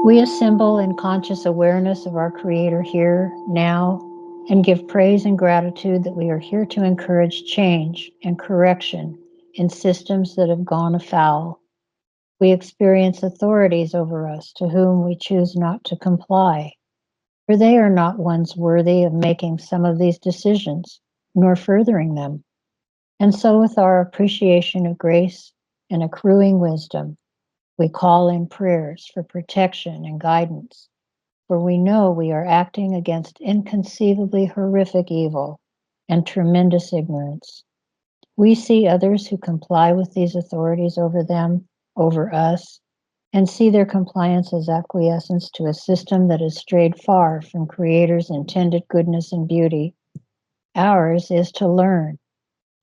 We assemble in conscious awareness of our Creator here, now, and give praise and gratitude that we are here to encourage change and correction in systems that have gone afoul. We experience authorities over us to whom we choose not to comply, for they are not ones worthy of making some of these decisions, nor furthering them. And so, with our appreciation of grace and accruing wisdom, we call in prayers for protection and guidance, for we know we are acting against inconceivably horrific evil and tremendous ignorance. We see others who comply with these authorities over them, over us, and see their compliance as acquiescence to a system that has strayed far from Creator's intended goodness and beauty. Ours is to learn,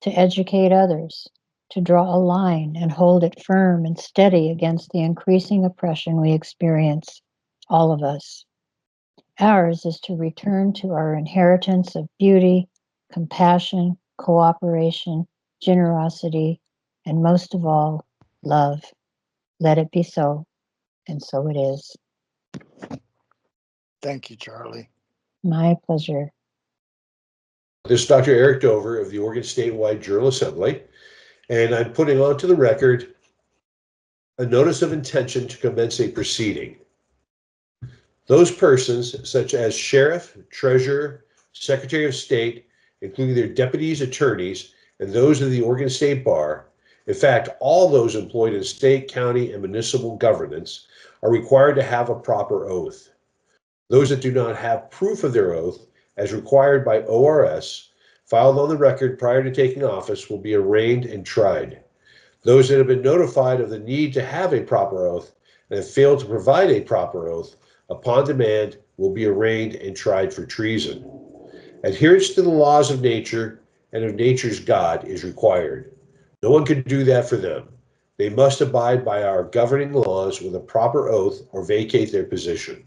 to educate others, to draw a line and hold it firm and steady against the increasing oppression we experience, all of us. Ours is to return to our inheritance of beauty, compassion, cooperation, generosity, and most of all, love. Let it be so, and so it is. Thank you, Charlie. My pleasure. This is Dr. Eric Dover of the Oregon Statewide Jural Assembly, and I'm putting onto the record a notice of intention to commence a proceeding. Those persons, such as Sheriff, Treasurer, Secretary of State, including their deputies, attorneys, and those of the Oregon State Bar, in fact, all those employed in state, county, and municipal governance, are required to have a proper oath. Those that do not have proof of their oath, as required by ORS, filed on the record prior to taking office, will be arraigned and tried. Those that have been notified of the need to have a proper oath and have failed to provide a proper oath upon demand will be arraigned and tried for treason. Adherence to the laws of nature and of nature's God is required. No one can do that for them. They must abide by our governing laws with a proper oath or vacate their position.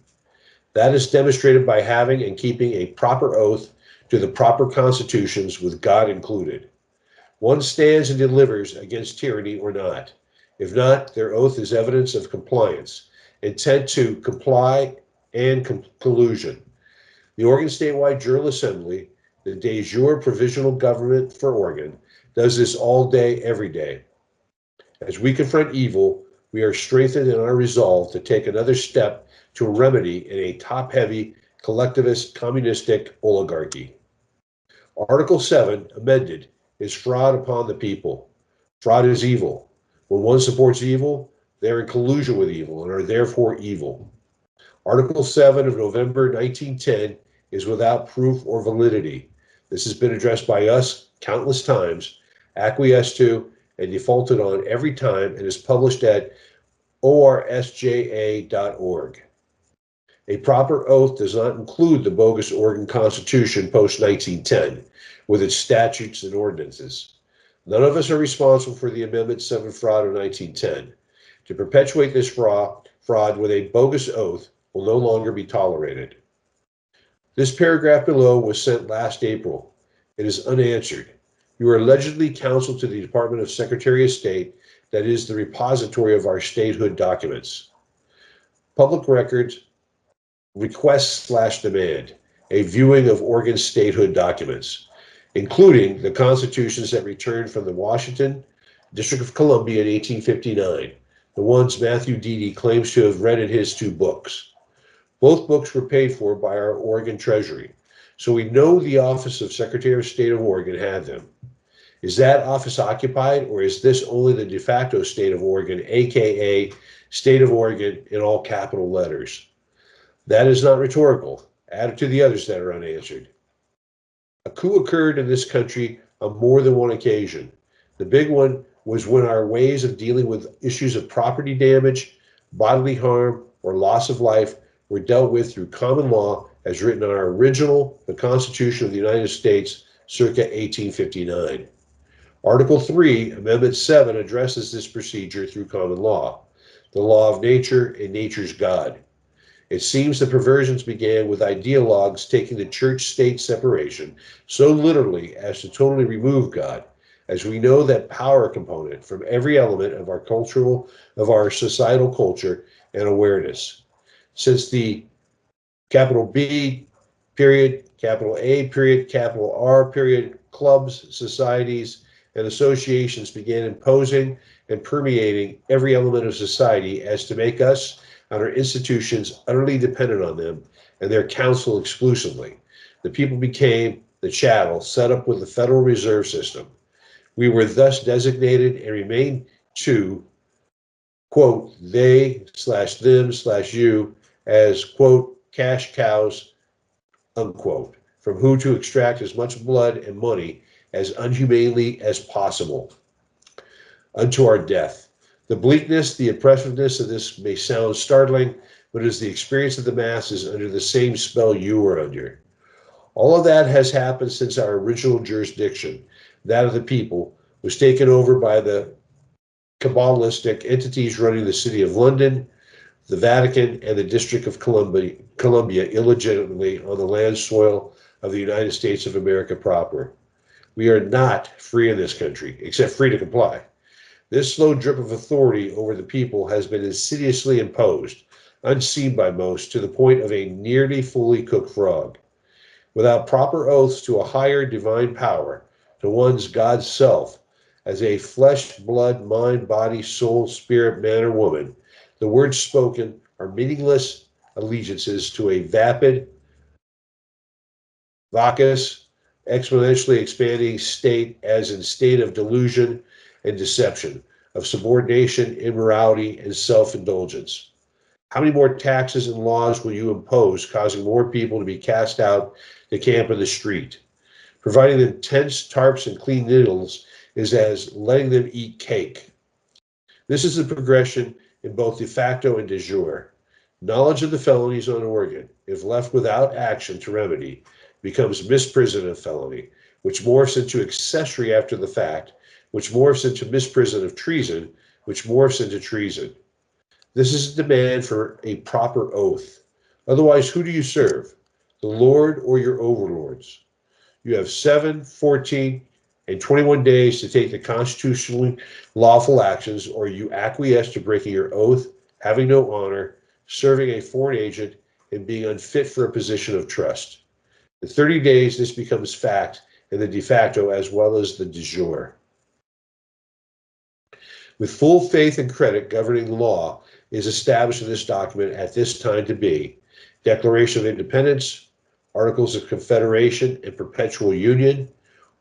That is demonstrated by having and keeping a proper oath to the proper constitutions with God included. One stands and delivers against tyranny or not. If not, their oath is evidence of compliance, intent to comply, and collusion. The Oregon Statewide Jural Assembly, the de jure provisional government for Oregon, does this all day, every day. As we confront evil, we are strengthened in our resolve to take another step to a remedy in a top-heavy, collectivist, communistic oligarchy. Article 7, amended, is fraud upon the people. Fraud is evil. When one supports evil, they are in collusion with evil and are therefore evil. Article 7 of November 1910 is without proof or validity. This has been addressed by us countless times, acquiesced to, and defaulted on every time, and is published at orsja.org. A proper oath does not include the bogus Oregon Constitution post-1910, with its statutes and ordinances. None of us are responsible for the Amendment 7 fraud of 1910. To perpetuate this fraud with a bogus oath will no longer be tolerated. This paragraph below was sent last April. It is unanswered. You are allegedly counsel to the Department of Secretary of State, that is the repository of our statehood documents. Public records request/demand, a viewing of Oregon statehood documents, including the constitutions that returned from the Washington District of Columbia in 1859, the ones Matthew Deedy claims to have read in his 2 books. Both books were paid for by our Oregon Treasury, so we know the Office of Secretary of State of Oregon had them. Is that office occupied, or is this only the de facto state of Oregon, aka State of Oregon in all capital letters? That is not rhetorical. Add it to the others that are unanswered. A coup occurred in this country on more than one occasion. The big one was when our ways of dealing with issues of property damage, bodily harm, or loss of life were dealt with through common law as written on our original, the Constitution of the United States, circa 1859. Article 3, Amendment 7 addresses this procedure through common law, the law of nature and nature's God. It seems the perversions began with ideologues taking the church-state separation so literally as to totally remove God, as we know that power component from every element of our societal culture and awareness. Since the capital B period, capital A period, capital R period, clubs, societies, and associations began imposing and permeating every element of society as to make us and our institutions utterly dependent on them and their counsel exclusively. The people became the chattel set up with the Federal Reserve System. We were thus designated and remain to, quote, they slash them slash you as, quote, cash cows, unquote, from who to extract as much blood and money as unhumanely as possible unto our death. The bleakness, the oppressiveness of this may sound startling, but it is the experience of the masses under the same spell you were under. All of that has happened since our original jurisdiction, that of the people, was taken over by the Kabbalistic entities running the City of London, the Vatican, and the District of Columbia illegitimately on the land soil of the United States of America proper. We are not free in this country, except free to comply. This slow drip of authority over the people has been insidiously imposed, unseen by most, to the point of a nearly fully cooked frog. Without proper oaths to a higher divine power, to one's God's self, as a flesh, blood, mind, body, soul, spirit, man, or woman, the words spoken are meaningless allegiances to a vapid, vacuous, exponentially expanding state as in state of delusion and deception, of subordination, immorality, and self-indulgence. How many more taxes and laws will you impose, causing more people to be cast out to camp in the street? Providing them tents, tarps, and clean needles is as letting them eat cake. This is the progression in both de facto and de jure. Knowledge of the felonies on Oregon, if left without action to remedy, becomes misprision of felony, which morphs into accessory after the fact, which morphs into misprision of treason, which morphs into treason. This is a demand for a proper oath. Otherwise, who do you serve? The Lord or your overlords? You have 7, 14, and 21 days to take the constitutionally lawful actions, or you acquiesce to breaking your oath, having no honor, serving a foreign agent, and being unfit for a position of trust. In 30 days, this becomes fact in the de facto as well as the de jure. With full faith and credit, governing law is established in this document at this time to be Declaration of Independence, Articles of Confederation and Perpetual Union,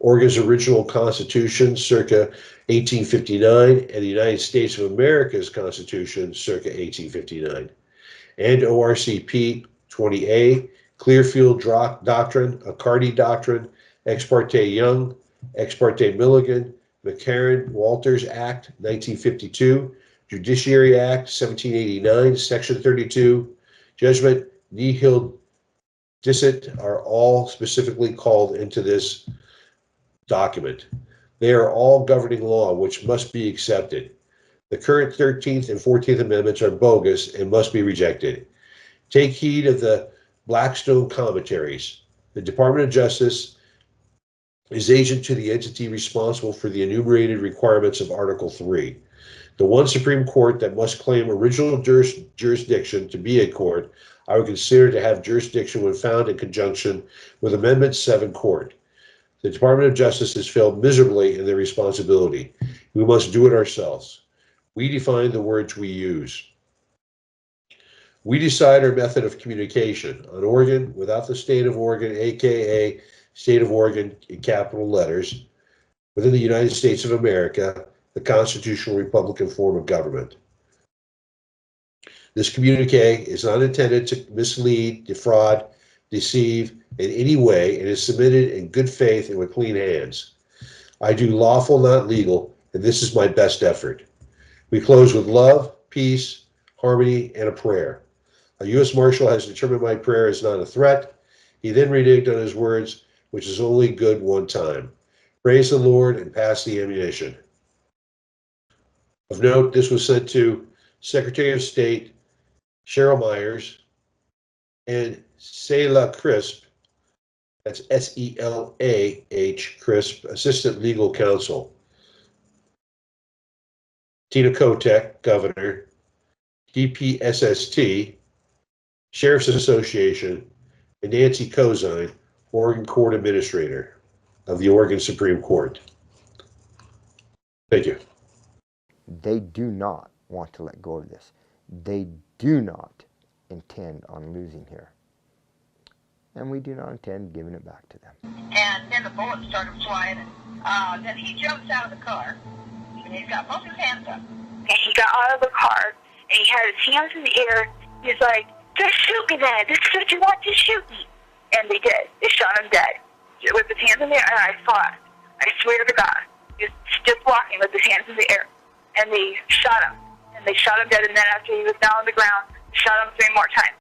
Oregon's original Constitution circa 1859, and the United States of America's Constitution circa 1859, and ORCP 20A, Clearfield Doctrine, Accardi Doctrine, Ex parte Young, Ex parte Milligan, McCarran-Walters Act 1952, Judiciary Act 1789, Section 32, Judgment Nihil Dicit are all specifically called into this document. They are all governing law which must be accepted. The current 13th and 14th Amendments are bogus and must be rejected. Take heed of the Blackstone commentaries. The Department of Justice is agent to the entity responsible for the enumerated requirements of Article 3. The one Supreme Court that must claim original jurisdiction to be a court, I would consider to have jurisdiction when found in conjunction with Amendment 7 court. The Department of Justice has failed miserably in their responsibility. We must do it ourselves. We define the words we use. We decide our method of communication. On Oregon, without the state of Oregon, aka State of Oregon in capital letters, within the United States of America, the constitutional Republican form of government. This communique is not intended to mislead, defraud, deceive in any way, and is submitted in good faith and with clean hands. I do lawful, not legal, and this is my best effort. We close with love, peace, harmony, and a prayer. A U.S. Marshal has determined my prayer is not a threat. He then reneged on his words, which is only good one time. Praise the Lord and pass the ammunition. Of note, this was sent to Secretary of State Cheryl Myers and Selah Crisp, that's S-E-L-A-H Crisp, Assistant Legal Counsel. Tina Kotek, Governor, DPSST, Sheriff's Association, and Nancy Cozine, Oregon Court Administrator of the Oregon Supreme Court. Thank you. They do not want to let go of this. They do not intend on losing here. And we do not intend giving it back to them. And then the bullets started flying. And then he jumps out of the car. And he's got both his hands up. And he got out of the car, and he had his hands in the air. He's like, just shoot me then. This is what you want, just shoot me. And they did. They shot him dead. With his hands in the air, and I saw it. I swear to God. He was just walking with his hands in the air. And they shot him. And they shot him dead, and then after he was down on the ground, they shot him 3 more times.